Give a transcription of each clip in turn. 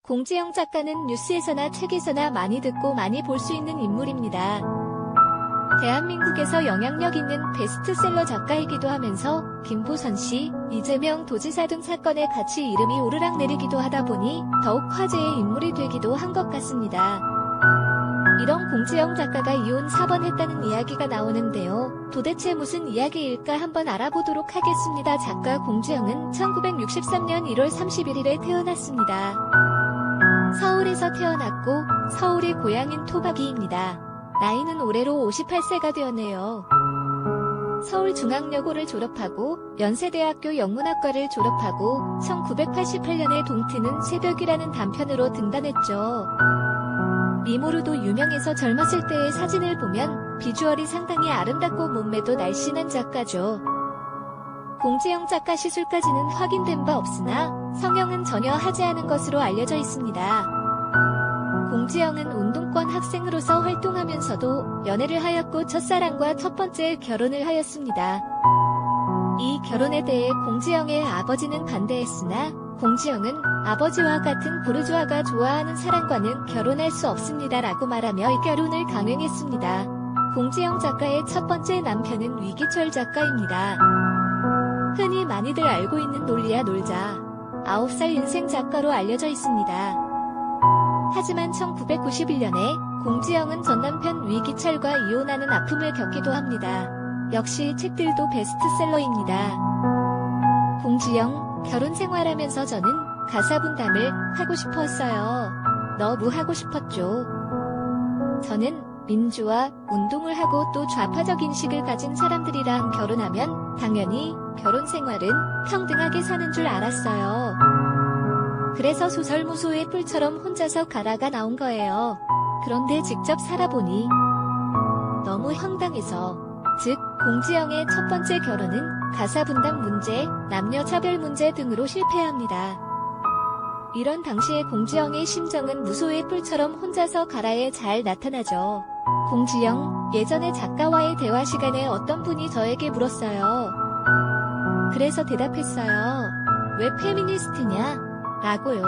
공지영 작가는 뉴스에서나 책에서나 많이 듣고 많이 볼 수 있는 인물입니다. 대한민국에서 영향력 있는 베스트셀러 작가이기도 하면서 김부선 씨, 이재명 도지사 등 사건에 같이 이름이 오르락내리기도 하다 보니 더욱 화제의 인물이 되기도 한 것 같습니다. 이런 공지영 작가가 이혼 4번 했다는 이야기가 나오는데요. 도대체 무슨 이야기일까 한번 알아보도록 하겠습니다. 작가 공지영은 1963년 1월 31일에 태어났습니다. 서울에서 태어났고 서울의 고향인 토박이입니다. 나이는 올해로 58세가 되었네요. 서울중앙여고를 졸업하고 연세대학교 영문학과를 졸업하고 1988년에 동트는 새벽이라는 단편으로 등단했죠. 미모로도 유명해서 젊었을 때의 사진을 보면 비주얼이 상당히 아름답고 몸매도 날씬한 작가죠. 공지영 작가 시술까지는 확인된 바 없으나 성형은 전혀 하지 않은 것으로 알려져 있습니다. 공지영은 운동권 학생으로서 활동하면서도 연애를 하였고 첫사랑과 첫 번째 결혼을 하였습니다. 이 결혼에 대해 공지영의 아버지는 반대했으나 공지영은 아버지와 같은 부르주아가 좋아하는 사람과는 결혼할 수 없습니다 라고 말하며 이 결혼을 강행했습니다. 공지영 작가의 첫 번째 남편은 위기철 작가입니다. 흔히 많이들 알고 있는 놀리야 놀자 9살 인생 작가로 알려져 있습니다. 하지만 1991년에 공지영은 전남편 위기철과 이혼하는 아픔을 겪기도 합니다. 역시 책들도 베스트셀러입니다. 공지영, 결혼 생활하면서 저는 가사 분담을 하고 싶었어요. 너무 하고 싶었죠. 저는 민주화 운동을 하고 또 좌파적 인식을 가진 사람들이랑 결혼하면 당연히 결혼 생활은 평등하게 사는 줄 알았어요. 그래서 소설 무소의 뿔처럼 혼자서 가라가 나온 거예요. 그런데 직접 살아보니 너무 황당해서. 즉, 공지영의 첫 번째 결혼은 가사 분담 문제, 남녀 차별 문제 등으로 실패합니다. 이런 당시의 공지영의 심정은 무소의 뿔처럼 혼자서 가라에 잘 나타나죠. 공지영, 예전에 작가와의 대화 시간에 어떤 분이 저에게 물었어요. 그래서 대답했어요. 왜 페미니스트냐? 라고요.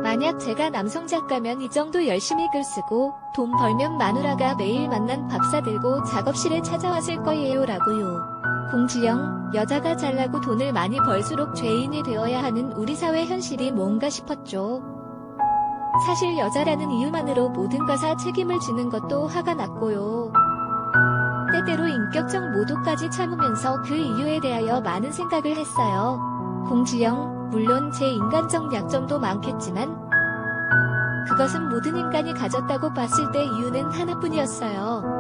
만약 제가 남성 작가면 이 정도 열심히 글 쓰고 돈 벌면 마누라가 매일 만난 밥 사들고 작업실에 찾아왔을 거예요 라고요. 공지영, 여자가 잘나고 돈을 많이 벌수록 죄인이 되어야 하는 우리 사회 현실이 뭔가 싶었죠. 사실 여자라는 이유만으로 모든 가사 책임을 지는 것도 화가 났고요. 때때로 인격적 모독까지 참으면서 그 이유에 대하여 많은 생각을 했어요. 공지영, 물론 제 인간적 약점도 많겠지만 그것은 모든 인간이 가졌다고 봤을 때 이유는 하나뿐이었어요.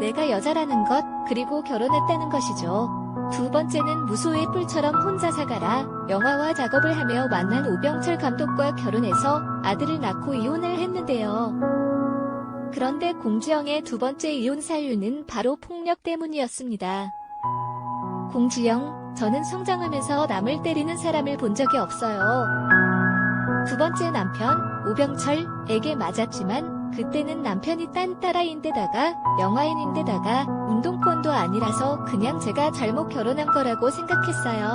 내가 여자라는 것, 그리고 결혼했다는 것이죠. 두 번째는 무소의 뿔처럼 혼자 사가라. 영화와 작업을 하며 만난 오병철 감독과 결혼해서 아들을 낳고 이혼을 했는데요. 그런데 공지영의 두 번째 이혼 사유는 바로 폭력 때문이었습니다. 공지영, 저는 성장하면서 남을 때리는 사람을 본 적이 없어요. 두 번째 남편, 오병철에게 맞았지만 그때는 남편이 딴 딸아이인데다가 영화인인데다가 운동권도 아니라서 그냥 제가 잘못 결혼한 거라고 생각했어요.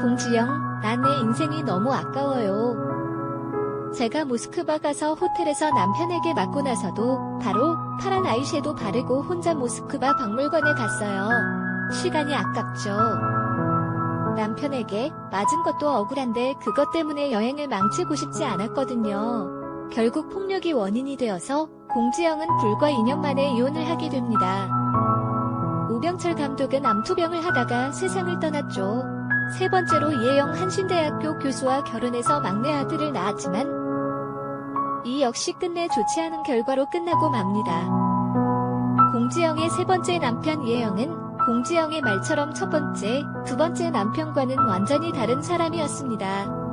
공지영, 난 내 인생이 너무 아까워요. 제가 모스크바 가서 호텔에서 남편에게 맞고 나서도 바로 파란 아이섀도 바르고 혼자 모스크바 박물관에 갔어요. 시간이 아깝죠. 남편에게 맞은 것도 억울한데 그것 때문에 여행을 망치고 싶지 않았거든요. 결국 폭력이 원인이 되어서 공지영은 불과 2년 만에 이혼을 하게 됩니다. 오병철 감독은 암투병을 하다가 세상을 떠났죠. 세 번째로 이혜영 한신대학교 교수와 결혼해서 막내 아들을 낳았지만 이 역시 끝내 좋지 않은 결과로 끝나고 맙니다. 공지영의 세 번째 남편 이혜영은 공지영의 말처럼 첫 번째, 두 번째 남편과는 완전히 다른 사람이었습니다.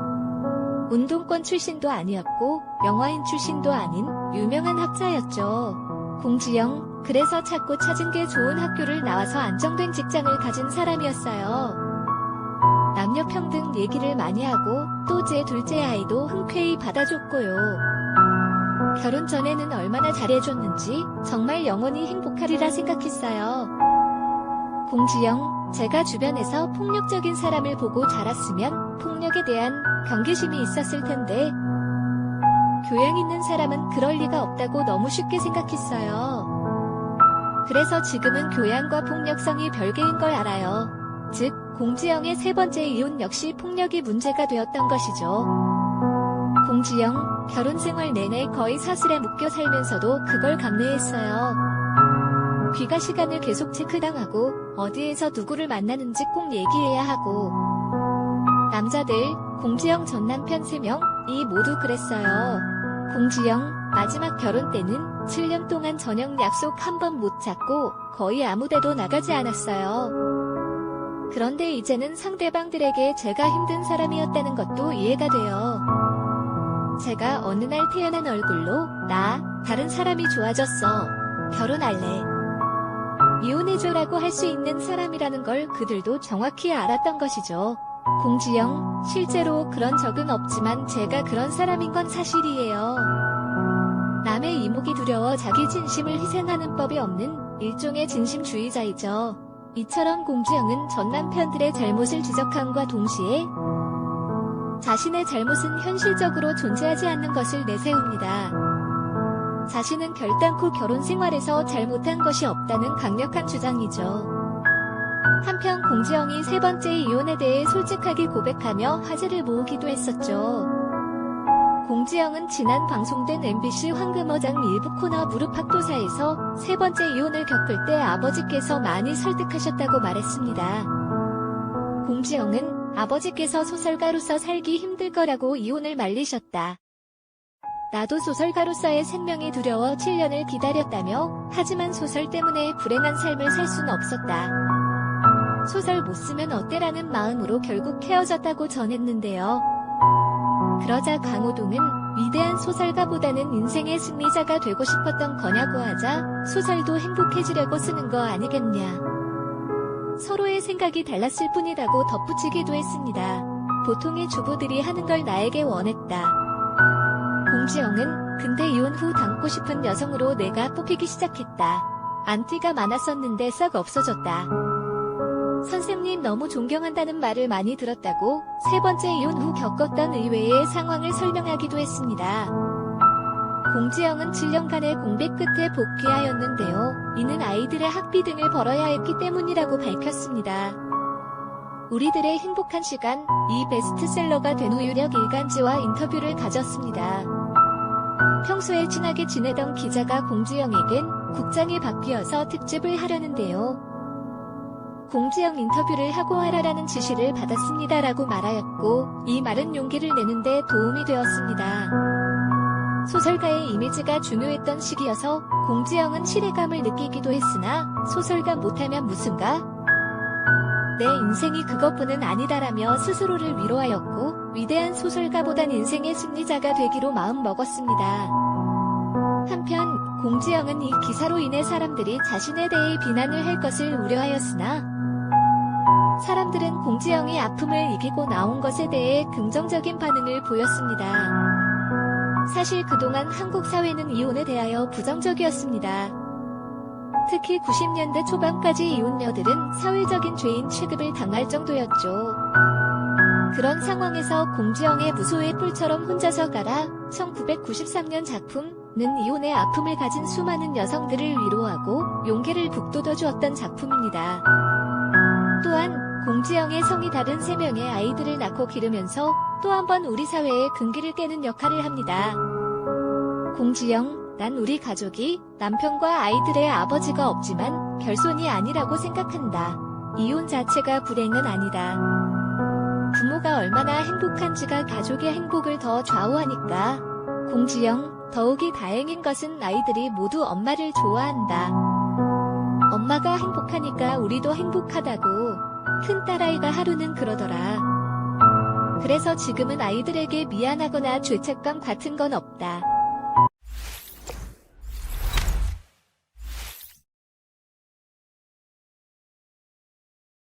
운동권 출신도 아니었고 영화인 출신도 아닌 유명한 학자였죠. 공지영, 그래서 찾고 찾은 게 좋은 학교를 나와서 안정된 직장을 가진 사람이었어요. 남녀 평등 얘기를 많이 하고 또 제 둘째 아이도 흔쾌히 받아줬고요. 결혼 전에는 얼마나 잘해줬는지 정말 영원히 행복하리라 생각했어요. 공지영, 제가 주변에서 폭력적인 사람을 보고 자랐으면 폭력에 대한 경계심이 있었을 텐데, 교양 있는 사람은 그럴 리가 없다고 너무 쉽게 생각했어요. 그래서 지금은 교양과 폭력성이 별개인 걸 알아요. 즉, 공지영의 세 번째 이혼 역시 폭력이 문제가 되었던 것이죠. 공지영, 결혼 생활 내내 거의 사슬에 묶여 살면서도 그걸 감내했어요. 귀가 시간을 계속 체크당하고 어디에서 누구를 만나는지 꼭 얘기해야 하고, 남자들, 공지영 전 남편 3명이 모두 그랬어요. 공지영, 마지막 결혼 때는 7년 동안 저녁 약속 한 번 못 잡고 거의 아무데도 나가지 않았어요. 그런데 이제는 상대방들에게 제가 힘든 사람이었다는 것도 이해가 돼요. 제가 어느 날 태어난 얼굴로 나, 다른 사람이 좋아졌어. 결혼할래. 이혼해줘라고 할 수 있는 사람이라는 걸 그들도 정확히 알았던 것이죠. 공지영, 실제로 그런 적은 없지만 제가 그런 사람인 건 사실이에요. 남의 이목이 두려워 자기 진심을 희생하는 법이 없는 일종의 진심주의자이죠. 이처럼 공지영은 전 남편들의 잘못을 지적함과 동시에 자신의 잘못은 현실적으로 존재하지 않는 것을 내세웁니다. 자신은 결단코 결혼 생활에서 잘못한 것이 없다는 강력한 주장이죠. 한편 공지영이 세 번째 이혼에 대해 솔직하게 고백하며 화제를 모으기도 했었죠. 공지영은 지난 방송된 MBC 황금어장 일부 코너 무릎팍도사에서 세 번째 이혼을 겪을 때 아버지께서 많이 설득하셨다고 말했습니다. 공지영은 아버지께서 소설가로서 살기 힘들 거라고 이혼을 말리셨다. 나도 소설가로서의 생명이 두려워 7년을 기다렸다며, 하지만 소설 때문에 불행한 삶을 살 순 없었다. 소설 못 쓰면 어때라는 마음으로 결국 헤어졌다고 전했는데요. 그러자 강호동은 위대한 소설가보다는 인생의 승리자가 되고 싶었던 거냐고 하자, 소설도 행복해지려고 쓰는 거 아니겠냐. 서로의 생각이 달랐을 뿐이라고 덧붙이기도 했습니다. 보통의 주부들이 하는 걸 나에게 원했다. 공지영은 근데 이혼 후 닮고 싶은 여성으로 내가 뽑히기 시작했다. 안티가 많았었는데 썩 없어졌다. 선생님 너무 존경한다는 말을 많이 들었다고 세 번째 이혼 후 겪었던 의외의 상황을 설명하기도 했습니다. 공지영은 7년간의 공백 끝에 복귀하였는데요. 이는 아이들의 학비 등을 벌어야 했기 때문이라고 밝혔습니다. 우리들의 행복한 시간, 이 베스트셀러가 된 후 유력 일간지와 인터뷰를 가졌습니다. 평소에 친하게 지내던 기자가 공지영에겐 국장이 바뀌어서 특집을 하려는데요. 공지영 인터뷰를 하고 하라라는 지시를 받았습니다라고 말하였고, 이 말은 용기를 내는데 도움이 되었습니다. 소설가의 이미지가 중요했던 시기여서 공지영은 신뢰감을 느끼기도 했으나 소설가 못하면 무슨가? 내 인생이 그것뿐은 아니다라며 스스로를 위로하였고, 위대한 소설가보단 인생의 승리자가 되기로 마음먹었습니다. 한편 공지영은 이 기사로 인해 사람들이 자신에 대해 비난을 할 것을 우려하였으나, 사람들은 공지영이 아픔을 이기고 나온 것에 대해 긍정적인 반응을 보였습니다. 사실 그동안 한국 사회는 이혼에 대하여 부정적이었습니다. 특히 90년대 초반까지 이혼녀들은 사회적인 죄인 취급을 당할 정도였죠. 그런 상황에서 공지영의 무소의 뿔처럼 혼자서 가라 1993년 작품은 이혼의 아픔을 가진 수많은 여성들을 위로하고 용기를 북돋워 주었던 작품입니다. 또한 공지영의 성이 다른 3명의 아이들을 낳고 기르면서 또 한 번 우리 사회의 금기를 깨는 역할을 합니다. 공지영, 난 우리 가족이 남편과 아이들의 아버지가 없지만 결손이 아니라고 생각한다. 이혼 자체가 불행은 아니다. 부모가 얼마나 행복한지가 가족의 행복을 더 좌우하니까. 공지영, 더욱이 다행인 것은 아이들이 모두 엄마를 좋아한다. 엄마가 행복하니까 우리도 행복하다고. 큰딸아이가 하루는 그러더라. 그래서 지금은 아이들에게 미안하거나 죄책감 같은 건 없다.